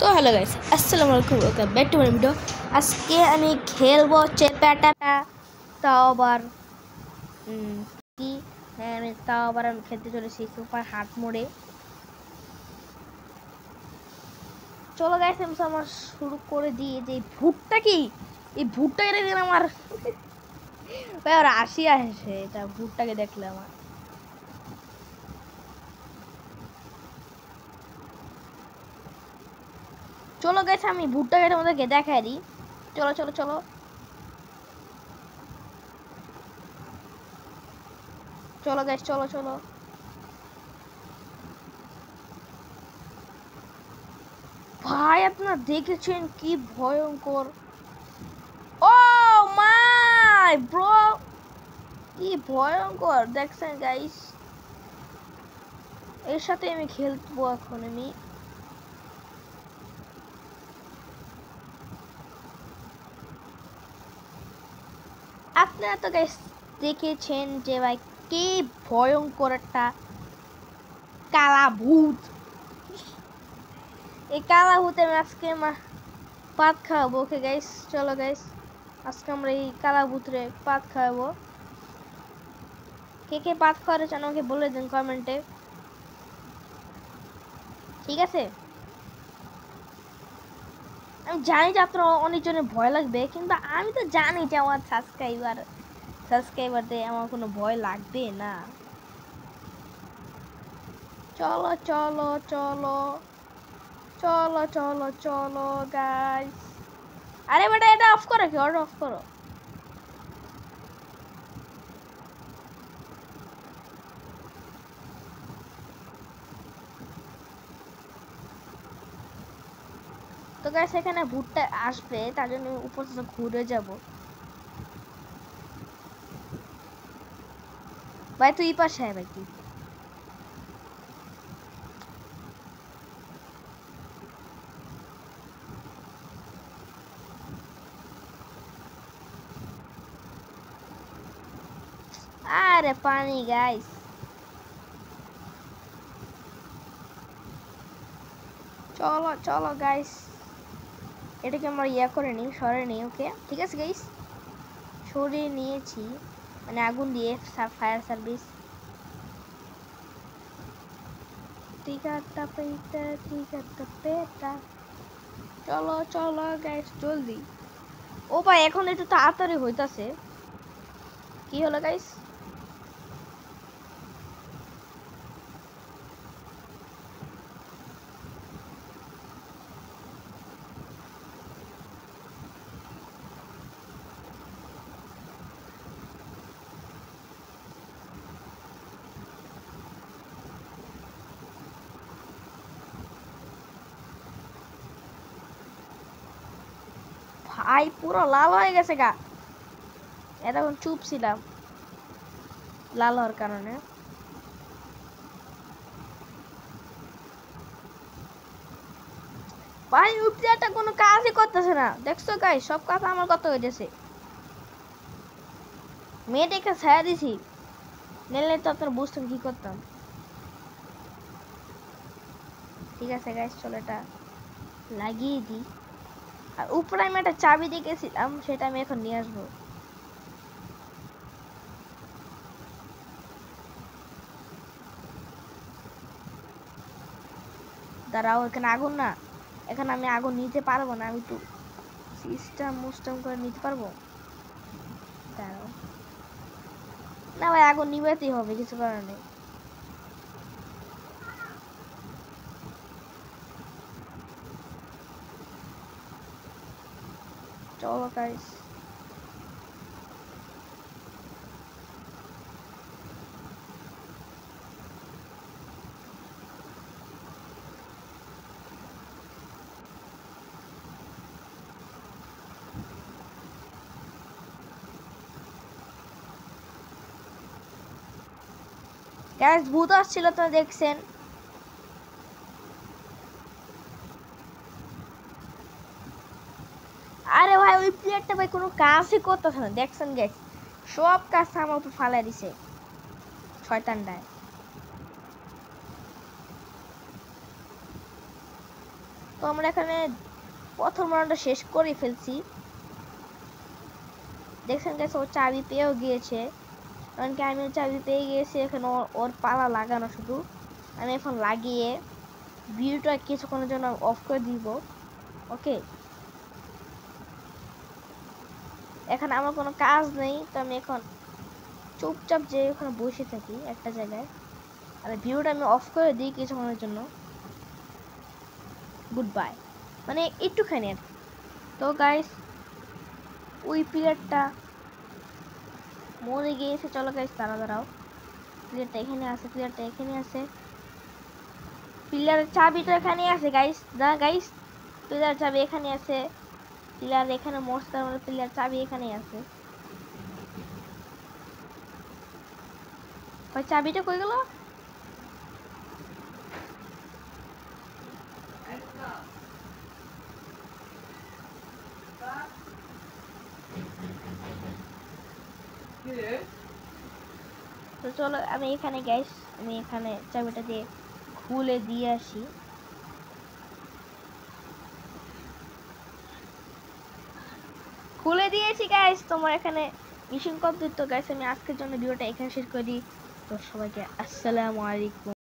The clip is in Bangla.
তো হ্যালো গাইস, আসসালামু আলাইকুম, welcome back to my video. আজকে আমি খেলবো চেপাটাটা। তাও আবার কি হ্যাঁ আমি খেলতে চলেছি সুপার হার্ড মোডে। চলো গাইস, আমি আমার শুরু করে দিই। যে ভুটটা কি, এই ভুট্টাকে দেখলে আমার ভাই আর হাসি আসে। এটা ভুট্টাকে দেখলে আমার। চলো গাইস, আমি ভুট্টাকে তোমাদেরকে দেখাই দিই। চলো চলো চলো চলো গাইস, চলো চলো। ভাই আপনারা দেখেছেন কি ভয়ঙ্কর। ও মাই ব্রো, কি ভয়ঙ্কর দেখছেন গাইস। এর সাথে আমি খেলবো এখন। আমি আপনারা তো গাইস দেখেছেন যে ভাই কি ভয়ঙ্কর একটা কালা ভূত। এই কালা ভূতের আজকে পাত খাওয়াবো। ওকে গাইস, চলো গাইস, আজকে আমরা এই কালা ভূতরে পাত খাওয়াবো। কে কে পাত খাওয়াতে চান আমাকে বলে দিন কমেন্টে, ঠিক আছে? আমি জানি যে আপনার অনেকজনের ভয় লাগবে, কিন্তু আমি তো জানি যে আমার সাবস্ক্রাইবারদের আমার কোনো ভয় লাগবে না। চলো চলো চলো চলো চলো চলো গাইস। আরে বেটা, এটা অফ করো, কি অর্ডার অফ করো। তো গাইস, এখানে ভুট্টা আসবে, তার জন্য উপর থেকে ঘুরে যাব। ভাই তুই পাশে আয় ভাই, তুই। আরে পানি গাইস। চলো চলো গাইস, এটাকে আমরা করে নিই, সরে নিই। ওকে ঠিক আছে গাইস, সরিয়ে নিয়েছি। মানে আগুন দিয়ে ফায়ার সার্ভিস। টিকাটা পেটা, টিকাটা পেটা। চলো চলো গাইস জলদি। ও ভাই এখন একটু তাড়াতাড়ি হইতাছে। কি হলো গাইস? ভাই পুরো লাল হয়ে গেছে গা। এতক্ষণ চুপ ছিলাম লাল হওয়ার কারণে। ভাই ওই প্লেয়ারটা কোনো কাজই করতেছে না, দেখছো গাইস? সব কাজ আমার কত হয়ে গেছে। মেয়েটাকে ছায়া দিছি, নিলে তো আপনারা বুঝতেন কি করতাম। ঠিক আছে গাইস, চলো এটা লাগিয়ে দিই। আর উপরে আমি একটা চাবি দিয়ে গেছিলাম, সেটা আমি এখন নিয়ে আসবো। দাঁড়াও, এখানে আগুন না, এখানে আমি আগুন নিতে পারবো না। আমি একটু সিস্টেম করে নিতে পারবো। দাঁড়াও, না ভাই আগুন নিভাতেই হবে, কিছু করার নেই। চলো গাইস, গ্যাস ভূত আসছিল তো দেখছেন। আরে ভাই ওই প্লেয়ারটা ভাই কোনো কাজই করতেছে না, দেখছেন গ্যাস? সব কাজ আমার উপর ফালাই দিছে শয়তানটায়। তো আমরা এখানে প্রথম রাউন্ডটা শেষ করে ফেলছি। দেখছেন গাইস, ও চাবি পেয়েও গিয়েছে, এমনকি আমিও চাবি পেয়ে গিয়েছি। এখন ওর পালা লাগানো শুধু। আমি এখন লাগিয়ে ভিডিওটা কিছুক্ষণের জন্য অফ করে দিব। ওকে, এখন আমার কোনো কাজ নেই, তো আমি এখন চুপচাপ যে ওখানে বসে থাকি একটা জায়গায়, আর ভিডিওটা আমি অফ করে দিই কিছুক্ষণের জন্য। গুড বাই, মানে একটুখানি আর কি। তো গাইস, ওই প্লেয়ারটা মরে গিয়েছে। চলো গাইস, দাঁড়াও, প্লেয়ারটা এখানে আছে, প্লেয়ারটা এখানে আছে, প্লেয়ারের চাবি তো এখানে আছে গাইস। গাইস, প্লেয়ার চাবি এখানে আছে, প্লেয়ার এখানে মরছে, তার মানে প্লেয়ার চাবি এখানে আছে। ভাই চাবিটা কই গেল? তো চলো আমি এখানে গাইস, আমি এখানে চাবিটা দিয়ে খুলে দিয়ে আসি। খুলে দিয়েছি গাইস, তোমার এখানে মিশন কমপ্লিট। তো গাইস, আমি আজকের জন্য ভিডিওটা এখানে শেষ করি। তো সবাইকে আসসালামু আলাইকুম।